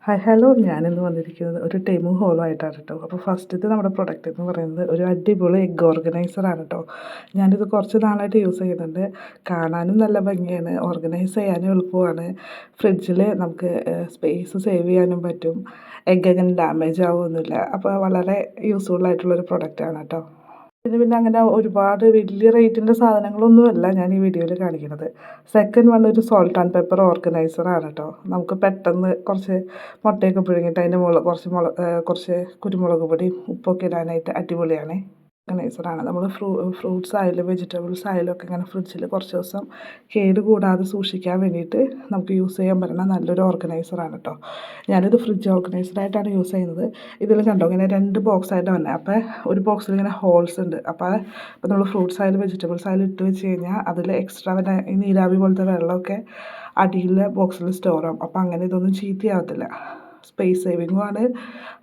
Hi hello ഞാനിന്ന് വന്നിരിക്കുന്നത് ഒരു ടെമു ഹോളുമായിട്ടാണ് കേട്ടോ. അപ്പോൾ ഫസ്റ്റത്തെ നമ്മുടെ പ്രൊഡക്റ്റ് എന്ന് പറയുന്നത് ഒരു അടിപൊളി എഗ് ഓർഗനൈസറാണ് കേട്ടോ. ഞാനിത് കുറച്ച് നാളായിട്ട് യൂസ് ചെയ്യുന്നുണ്ട്. കാണാനും നല്ല ഭംഗിയാണ്, ഓർഗനൈസ് ചെയ്യാനും എളുപ്പമാണ്. ഫ്രിഡ്ജിൽ നമുക്ക് സ്പേസ് സേവ് ചെയ്യാനും പറ്റും. എഗ് അങ്ങനെ ഡാമേജ് ആവുമൊന്നുമില്ല. അപ്പോൾ വളരെ യൂസ്ഫുൾ ആയിട്ടുള്ളൊരു പ്രൊഡക്റ്റാണ് കേട്ടോ. പിന്നെ അങ്ങനെ ഒരുപാട് വലിയ റേറ്റിൻ്റെ സാധനങ്ങളൊന്നുമല്ല ഞാൻ ഈ വീഡിയോയിൽ കാണിക്കുന്നത്. സെക്കൻഡ് വൺ ഒരു സോൾട്ട് ആൻഡ് പെപ്പർ ഓർഗനൈസറാണ് കേട്ടോ. നമുക്ക് പെട്ടെന്ന് കുറച്ച് മുട്ടയൊക്കെ പുഴുങ്ങിയിട്ട് അതിൻ്റെ മുകളിൽ കുറച്ച് കുരുമുളക് പൊടിയും ഉപ്പൊക്കെ ഇടാനായിട്ട് അടിപൊളിയാണ്. ഓർഗനൈസറാണ്. നമ്മൾ ഫ്രൂട്ട്സ് ആയാലും വെജിറ്റബിൾസ് ആയാലും ഒക്കെ ഇങ്ങനെ ഫ്രിഡ്ജിൽ കുറച്ച് ദിവസം കേട് കൂടാതെ സൂക്ഷിക്കാൻ വേണ്ടിയിട്ട് നമുക്ക് യൂസ് ചെയ്യാൻ പറ്റുന്ന നല്ലൊരു ഓർഗനൈസറാണ് കേട്ടോ. ഞാനിത് ഫ്രിഡ്ജ് ഓർഗനൈസറായിട്ടാണ് യൂസ് ചെയ്യുന്നത്. ഇതിൽ കണ്ടോ ഇങ്ങനെ 2 ബോക്സായിട്ട് വന്നത്. അപ്പോൾ ഒരു ബോക്സിൽ ഇങ്ങനെ ഹോൾസ് ഉണ്ട്. അപ്പോൾ നമ്മൾ ഫ്രൂട്ട്സ് ആയാലും വെജിറ്റബിൾസ് ആയാലും ഇട്ട് വെച്ച് കഴിഞ്ഞാൽ അതിൽ എക്സ്ട്രാ ഈ നീരാവി പോലത്തെ വെള്ളമൊക്കെ അടിയിലെ ബോക്സിൽ സ്റ്റോർ ആവും. അപ്പോൾ അങ്ങനെ ഇതൊന്നും ചീത്തയാവത്തില്ല. സ്പേസ് സേവിങ്ങും ആണ്,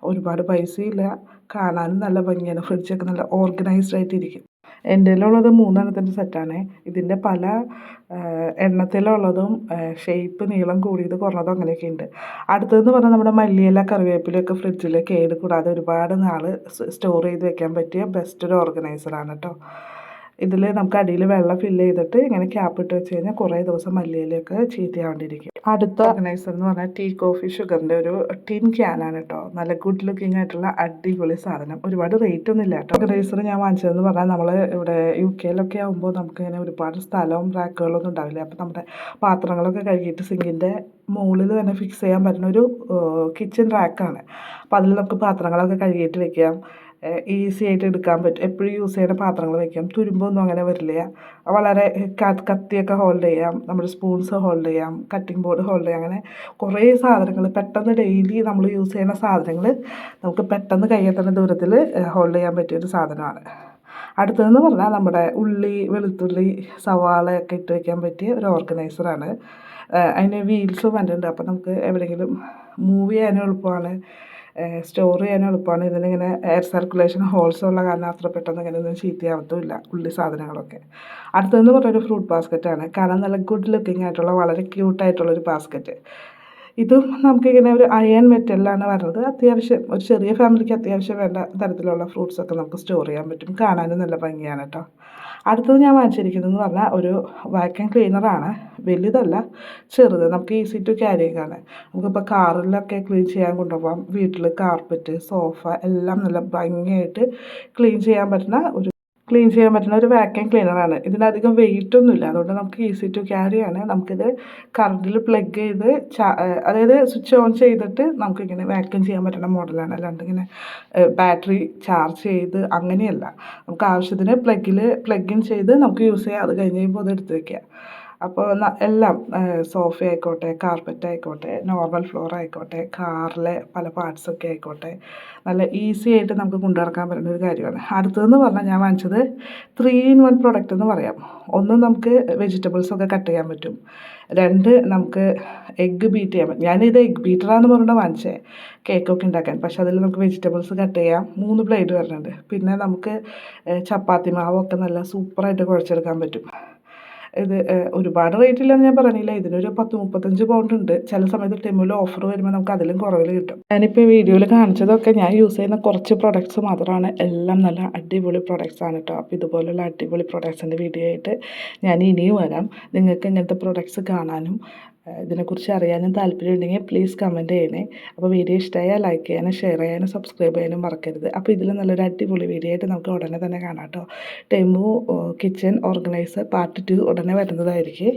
ഒരുപാട് പൈസയില്ല, കാണാനും നല്ല ഭംഗിയാണ്. ഫ്രിഡ്ജൊക്കെ നല്ല ഓർഗനൈസ്ഡ് ആയിട്ടിരിക്കും. എൻ്റെ കയ്യിലുള്ളത് 3 സെറ്റാണ്. ഇതിൻ്റെ പല എണ്ണത്തിലുള്ളതും ഷേപ്പ് നീളം കൂടിയത് കുറഞ്ഞതും അങ്ങനെയൊക്കെ ഉണ്ട്. അടുത്തതെന്ന് പറഞ്ഞാൽ നമ്മുടെ മല്ലിയില കറിവേപ്പിലയൊക്കെ ഫ്രിഡ്ജിൽ കേട് കൂടാതെ ഒരുപാട് നാൾ സ്റ്റോർ ചെയ്ത് വെക്കാൻ പറ്റിയ ബെസ്റ്റ് ഒരു ഓർഗനൈസറാണ് കേട്ടോ. ഇതിൽ നമുക്ക് അടിയിൽ വെള്ളം ഫില്ല് ചെയ്തിട്ട് ഇങ്ങനെ ക്യാപ്പ് ഇട്ട് വെച്ച് കഴിഞ്ഞാൽ കുറേ ദിവസം മല്ലിയിലയൊക്കെ ചീത്തയാവാണ്ടിരിക്കും. അടുത്ത ഓർഗനൈസർ എന്ന് പറഞ്ഞാൽ ടീ കോഫി ഷുഗറിൻ്റെ ഒരു ടിൻ ക്യാനാണ് കേട്ടോ. നല്ല ഗുഡ് ലുക്കിംഗ് ആയിട്ടുള്ള അടിപൊളി സാധനം. ഒരുപാട് റേറ്റ് ഒന്നും ഇല്ല കേട്ടോ. ഓർഗനൈസർ ഞാൻ വാങ്ങിച്ചതെന്ന് പറഞ്ഞാൽ നമ്മൾ ഇവിടെ UK ആകുമ്പോൾ നമുക്ക് ഇങ്ങനെ ഒരുപാട് സ്ഥലവും റാക്കുകളൊന്നും ഉണ്ടാവില്ല. അപ്പോൾ നമ്മുടെ പാത്രങ്ങളൊക്കെ കഴുകിയിട്ട് സിങ്കിൻ്റെ മുകളിൽ തന്നെ ഫിക്സ് ചെയ്യാൻ പറ്റുന്ന ഒരു കിച്ചൺ റാക്കാണ്. അപ്പോൾ അതിൽ നമുക്ക് പാത്രങ്ങളൊക്കെ കഴുകിയിട്ട് വെക്കാം. ഈസി ആയിട്ട് എടുക്കാൻ പറ്റും. എപ്പോഴും യൂസ് ചെയ്യുന്ന പാത്രങ്ങൾ വയ്ക്കാം. തുരുമ്പൊന്നും അങ്ങനെ വരില്ല. വളരെ കത്തിയൊക്കെ ഹോൾഡ് ചെയ്യാം, നമ്മുടെ സ്പൂൺസ് ഹോൾഡ് ചെയ്യാം, കട്ടിംഗ് ബോർഡ് ഹോൾഡ് ചെയ്യാം. അങ്ങനെ കുറേ സാധനങ്ങൾ പെട്ടെന്ന് ഡെയിലി നമ്മൾ യൂസ് ചെയ്യുന്ന സാധനങ്ങൾ നമുക്ക് പെട്ടെന്ന് കയ്യെത്തുന്ന ദൂരത്തിൽ ഹോൾഡ് ചെയ്യാൻ പറ്റിയൊരു സാധനമാണ്. അടുത്തതെന്ന് പറഞ്ഞാൽ നമ്മുടെ ഉള്ളി, വെളുത്തുള്ളി, സവാളയൊക്കെ ഇട്ട് വയ്ക്കാൻ പറ്റിയ ഒരു ഓർഗനൈസറാണ്. അതിന് വീൽസും വന്നിട്ടുണ്ട്. അപ്പോൾ നമുക്ക് എവിടെയെങ്കിലും മൂവ് ചെയ്യാനും എളുപ്പമാണ്, സ്റ്റോർ ചെയ്യാനും എളുപ്പമാണ്. ഇതിനിങ്ങനെ എയർ സർക്കുലേഷൻ ഹോൾസ് ഉള്ള കാരണം അത്ര പെട്ടെന്ന് ഇങ്ങനെയൊന്നും ചീത്തയാവത്തുമില്ല ഉള്ളി സാധനങ്ങളൊക്കെ. അടുത്തതെന്ന് പറഞ്ഞൊരു ഫ്രൂട്ട് ബാസ്ക്കറ്റാണ്. കാണാൻ നല്ല ഗുഡ് ലുക്കിംഗ് ആയിട്ടുള്ള വളരെ ക്യൂട്ടായിട്ടുള്ളൊരു ബാസ്ക്കറ്റ്. ഇതും നമുക്കിങ്ങനെ ഒരു അയൺ മെറ്റലിലാണ് വരുന്നത്. അത്യാവശ്യം ഒരു ചെറിയ ഫാമിലിക്ക് അത്യാവശ്യം വേണ്ട തരത്തിലുള്ള ഫ്രൂട്ട്സൊക്കെ നമുക്ക് സ്റ്റോർ ചെയ്യാൻ പറ്റും. കാണാനും നല്ല ഭംഗിയാണ് കേട്ടോ. അടുത്തത് ഞാൻ വാങ്ങിച്ചിരിക്കുന്നതെന്ന് പറഞ്ഞാൽ ഒരു വാക്യൂം ക്ലീനറാണ്. വലുതല്ല, ചെറുത്, നമുക്ക് ഈസി ടു ക്യാരിയാണ്. നമുക്കിപ്പോൾ കാറിലൊക്കെ ക്ലീൻ ചെയ്യാൻ കൊണ്ടുപോകാം. വീട്ടിൽ കാർപ്പറ്റ്, സോഫ എല്ലാം നല്ല ഭംഗിയായിട്ട് ക്ലീൻ ചെയ്യാൻ പറ്റുന്ന ഒരു വാക്യൂം ക്ലീനറാണ്. ഇതിനധികം വെയിറ്റൊന്നുമില്ല, അതുകൊണ്ട് നമുക്ക് ഈസി ടു ക്യാരിയാണ്. നമുക്കിത് കറണ്ടിൽ പ്ലഗ് ചെയ്ത് അതായത് സ്വിച്ച് ഓൺ ചെയ്തിട്ട് നമുക്കിങ്ങനെ വാക്യൂം ചെയ്യാൻ പറ്റുന്ന മോഡലാണ്. അല്ലാണ്ട് ഇങ്ങനെ ബാറ്ററി ചാർജ് ചെയ്ത് അങ്ങനെയല്ല. നമുക്ക് ആവശ്യത്തിന് പ്ലഗ് ഇൻ ചെയ്ത് നമുക്ക് യൂസ് ചെയ്യാം. അത് കഴിഞ്ഞ് കഴിയുമ്പോൾ അത് എടുത്ത് വയ്ക്കുക. അപ്പോൾ എല്ലാം സോഫ ആയിക്കോട്ടെ, കാർപ്പറ്റ് ആയിക്കോട്ടെ, നോർമൽ ഫ്ലോർ ആയിക്കോട്ടെ, കാറിലെ പല പാർട്സൊക്കെ ആയിക്കോട്ടെ, നല്ല ഈസി ആയിട്ട് നമുക്ക് കൊണ്ടു നടക്കാൻ പറ്റുന്ന ഒരു കാര്യമാണ്. അടുത്തതെന്ന് പറഞ്ഞാൽ ഞാൻ വാങ്ങിച്ചത് 3-in-1 പ്രൊഡക്റ്റ് എന്ന് പറയാം. ഒന്ന്, നമുക്ക് വെജിറ്റബിൾസൊക്കെ കട്ട് ചെയ്യാൻ പറ്റും. 2, നമുക്ക് എഗ്ഗ് ബീറ്റ് ചെയ്യാൻ പറ്റും. ഞാനിത് എഗ്ഗ് ബീറ്ററാന്ന് പറഞ്ഞിട്ട് വാങ്ങിച്ചത് കേക്കൊക്കെ ഉണ്ടാക്കാൻ. പക്ഷേ അതിൽ നമുക്ക് വെജിറ്റബിൾസ് കട്ട് ചെയ്യാം. 3 ബ്ലേഡ് വരുന്നുണ്ട്. പിന്നെ നമുക്ക് ചപ്പാത്തി മാവൊക്കെ നല്ല സൂപ്പറായിട്ട് കുഴച്ചെടുക്കാൻ പറ്റും. ഇത് ഒരുപാട് റേറ്റ് ഇല്ലെന്ന് ഞാൻ പറഞ്ഞില്ല. ഇതിനൊരു 10-35 പൗണ്ട് ഉണ്ട്. ചില സമയത്ത് ടെമുവിൽ ഓഫർ വരുമ്പോൾ നമുക്ക് അതിലും കുറവിൽ കിട്ടും. ഞാനിപ്പോൾ വീഡിയോയിൽ കാണിച്ചതൊക്കെ ഞാൻ യൂസ് ചെയ്യുന്ന കുറച്ച് പ്രൊഡക്ട്സ് മാത്രമാണ്. എല്ലാം നല്ല അടിപൊളി പ്രൊഡക്ട്സ് ആണ് കേട്ടോ. അപ്പോൾ ഇതുപോലുള്ള അടിപൊളി പ്രൊഡക്ട്സിൻ്റെ വീഡിയോ ആയിട്ട് ഞാൻ ഇനിയും വരാം. നിങ്ങൾക്ക് ഇങ്ങനത്തെ പ്രൊഡക്ട്സ് കാണാനും ഇതിനെക്കുറിച്ച് അറിയാനും താല്പര്യമുണ്ടെങ്കിൽ പ്ലീസ് കമൻറ്റ് ചെയ്യണേ. അപ്പോൾ വീഡിയോ ഇഷ്ടമായാൽ ലൈക്ക് ചെയ്യാനും ഷെയർ ചെയ്യാനും സബ്സ്ക്രൈബ് ചെയ്യാനും മറക്കരുത്. അപ്പോൾ ഇതിൽ നല്ലൊരു അടിപൊളി വീഡിയോ ആയിട്ട് നമുക്ക് ഉടനെ തന്നെ കാണാം കേട്ടോ. ടെമു കിച്ചൺ ഓർഗനൈസർ പാർട്ട് 2 ഉടനെ വരുന്നതായിരിക്കും.